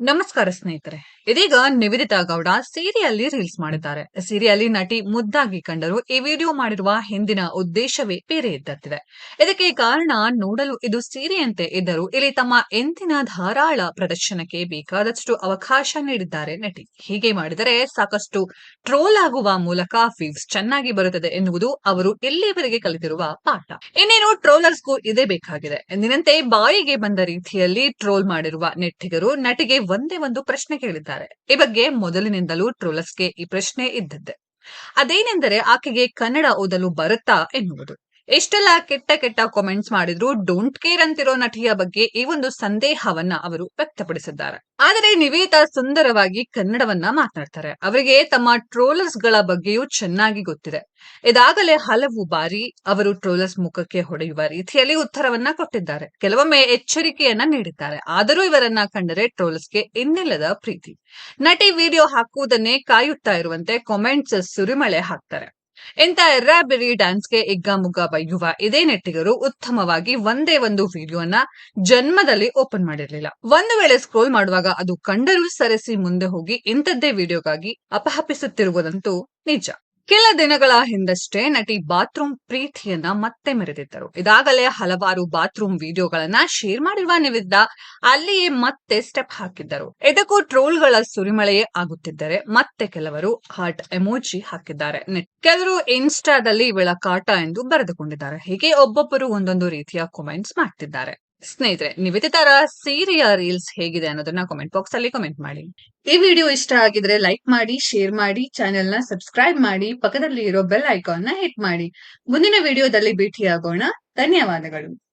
ನಮಸ್ಕಾರ ಸ್ನೇಹಿತರೆ. ಇದೀಗ ನಿವೇದಿತಾ ಗೌಡ ಸೀರೆಯಲ್ಲಿ ರೀಲ್ಸ್ ಮಾಡಿದ್ದಾರೆ. ಸೀರೆಯಲ್ಲಿ ನಟಿ ಮುದ್ದಾಗಿ ಕಂಡರು. ಈ ವಿಡಿಯೋ ಮಾಡಿರುವ ಹಿಂದಿನ ಉದ್ದೇಶವೇ ಬೇರೆ ಇದ್ದತ್ತಿದೆ. ಇದಕ್ಕೆ ಕಾರಣ ನೋಡಲು ಇದು ಸೀರೆಯಂತೆ ಇದ್ದರೂ ಇಲ್ಲಿ ತಮ್ಮ ಎಂದಿನ ಧಾರಾಳ ಪ್ರದರ್ಶನಕ್ಕೆ ಬೇಕಾದಷ್ಟು ಅವಕಾಶ ನೀಡಿದ್ದಾರೆ ನಟಿ. ಹೀಗೆ ಮಾಡಿದರೆ ಸಾಕಷ್ಟು ಟ್ರೋಲ್ ಆಗುವ ಮೂಲಕ ವ್ಯೂಸ್ ಚೆನ್ನಾಗಿ ಬರುತ್ತದೆ ಎನ್ನುವುದು ಅವರು ಇಲ್ಲಿಯವರೆಗೆ ಕಲಿತಿರುವ ಪಾಠ. ಇನ್ನೇನು ಟ್ರೋಲರ್ಸ್ಗೂ ಇದೇ ಬೇಕಾಗಿದೆ. ಎಂದಿನಂತೆ ಬಾಯಿಗೆ ಬಂದ ರೀತಿಯಲ್ಲಿ ಟ್ರೋಲ್ ಮಾಡಿರುವ ನೆಟ್ಟಿಗರು ನಟಿಗೆ ಒಂದೇ ಒಂದು ಪ್ರಶ್ನೆ ಕೇಳಿದ್ದಾರೆ. ಈ ಬಗ್ಗೆ ಮೊದಲಿನಿಂದಲೂ ಟ್ರೋಲರ್ಸ್ಗೆ ಈ ಪ್ರಶ್ನೆ ಇದ್ದದ್ದೇ. ಅದೇನೆಂದರೆ ಆಕೆಗೆ ಕನ್ನಡ ಓದಲು ಬರುತ್ತಾ ಎನ್ನುವುದು. ಎಷ್ಟೆಲ್ಲ ಕೆಟ್ಟ ಕೆಟ್ಟ ಕಾಮೆಂಟ್ಸ್ ಮಾಡಿದ್ರು ಡೋಂಟ್ ಕೇರ್ ಅಂತಿರೋ ನಟಿಯ ಬಗ್ಗೆ ಈ ಒಂದು ಸಂದೇಹವನ್ನ ಅವರು ವ್ಯಕ್ತಪಡಿಸಿದ್ದಾರೆ. ಆದರೆ ನಿವೇದಿತಾ ಸುಂದರವಾಗಿ ಕನ್ನಡವನ್ನ ಮಾತನಾಡ್ತಾರೆ. ಅವರಿಗೆ ತಮ್ಮ ಟ್ರೋಲರ್ಸ್ ಗಳ ಬಗ್ಗೆಯೂ ಚೆನ್ನಾಗಿ ಗೊತ್ತಿದೆ. ಇದಾಗಲೇ ಹಲವು ಬಾರಿ ಅವರು ಟ್ರೋಲರ್ಸ್ ಮುಖಕ್ಕೆ ಹೊಡೆಯುವ ರೀತಿಯಲ್ಲಿ ಉತ್ತರವನ್ನ ಕೊಟ್ಟಿದ್ದಾರೆ. ಕೆಲವೊಮ್ಮೆ ಎಚ್ಚರಿಕೆಯನ್ನ ನೀಡಿದ್ದಾರೆ. ಆದರೂ ಇವರನ್ನ ಕಂಡರೆ ಟ್ರೋಲರ್ಸ್ಗೆ ಇನ್ನಿಲ್ಲದ ಪ್ರೀತಿ. ನಟಿ ವಿಡಿಯೋ ಹಾಕುವುದನ್ನೇ ಕಾಯುತ್ತಾ ಇರುವಂತೆ ಕಾಮೆಂಟ್ಸ್ ಸುರಿಮಳೆ ಹಾಕ್ತಾರೆ. ಇಂಥ ಎರ್ರಾಬಿರಿ ಡ್ಯಾನ್ಸ್ಗೆ ಹಿಗ್ಗಾಮುಗ್ಗಾ ಬೈಯುವ ಇದೇ ನೆಟ್ಟಿಗರು ಉತ್ತಮವಾಗಿ ಒಂದೇ ಒಂದು ವಿಡಿಯೋನ ಜನ್ಮದಲ್ಲಿ ಓಪನ್ ಮಾಡಿರಲಿಲ್ಲ. ಒಂದು ವೇಳೆ ಸ್ಕ್ರೋಲ್ ಮಾಡುವಾಗ ಅದು ಕಂಡರೂ ಸರಿಸಿ ಮುಂದೆ ಹೋಗಿ ಇಂಥದ್ದೇ ವಿಡಿಯೋಗಾಗಿ ಅಪಹಪಿಸುತ್ತಿರುವುದಂತೂ ನಿಜ. ಕೆಲ ದಿನಗಳ ಹಿಂದಷ್ಟೇ ನಟಿ ಬಾತ್ರೂಮ್ ಪ್ರೀತಿಯನ್ನ ಮತ್ತೆ ಮೆರೆದಿದ್ದರು. ಇದಾಗಲೇ ಹಲವಾರು ಬಾತ್ರೂಮ್ ವಿಡಿಯೋಗಳನ್ನ ಶೇರ್ ಮಾಡಿರುವ ನಿವೇದಿತಾ ಅಲ್ಲಿಯೇ ಮತ್ತೆ ಸ್ಟೆಪ್ ಹಾಕಿದ್ದರು. ಇದಕ್ಕೂ ಟ್ರೋಲ್ಗಳ ಸುರಿಮಳೆಯೇ ಆಗುತ್ತಿದ್ದರೆ ಮತ್ತೆ ಕೆಲವರು ಹಾರ್ಟ್ ಎಮೋಜಿ ಹಾಕಿದ್ದಾರೆ. ಕೆಲವರು ಇನ್ಸ್ಟಾದಲ್ಲಿ ಇವಳ ಕಾಟ ಎಂದು ಬರೆದುಕೊಂಡಿದ್ದಾರೆ. ಹೀಗೆ ಒಬ್ಬೊಬ್ಬರು ಒಂದೊಂದು ರೀತಿಯ ಕಾಮೆಂಟ್ಸ್ ಮಾಡ್ತಿದ್ದಾರೆ. ಸ್ನೇಹಿತರೆ, ನಿವೇದಿತಾರ ಸೀರೆಯ ರೀಲ್ಸ್ ಹೇಗಿದೆ ಅನ್ನೋದನ್ನ ಕಾಮೆಂಟ್ ಬಾಕ್ಸ್ ಅಲ್ಲಿ ಕಾಮೆಂಟ್ ಮಾಡಿ. ಈ ವಿಡಿಯೋ ಇಷ್ಟ ಆಗಿದ್ರೆ ಲೈಕ್ ಮಾಡಿ, ಶೇರ್ ಮಾಡಿ, ಚಾನೆಲ್ ನ ಸಬ್ಸ್ಕ್ರೈಬ್ ಮಾಡಿ, ಪಕ್ಕದಲ್ಲಿ ಇರೋ ಬೆಲ್ ಐಕಾನ್ ನ ಹಿಟ್ ಮಾಡಿ. ಮುಂದಿನ ವಿಡಿಯೋದಲ್ಲಿ ಭೇಟಿಯಾಗೋಣ. ಧನ್ಯವಾದಗಳು.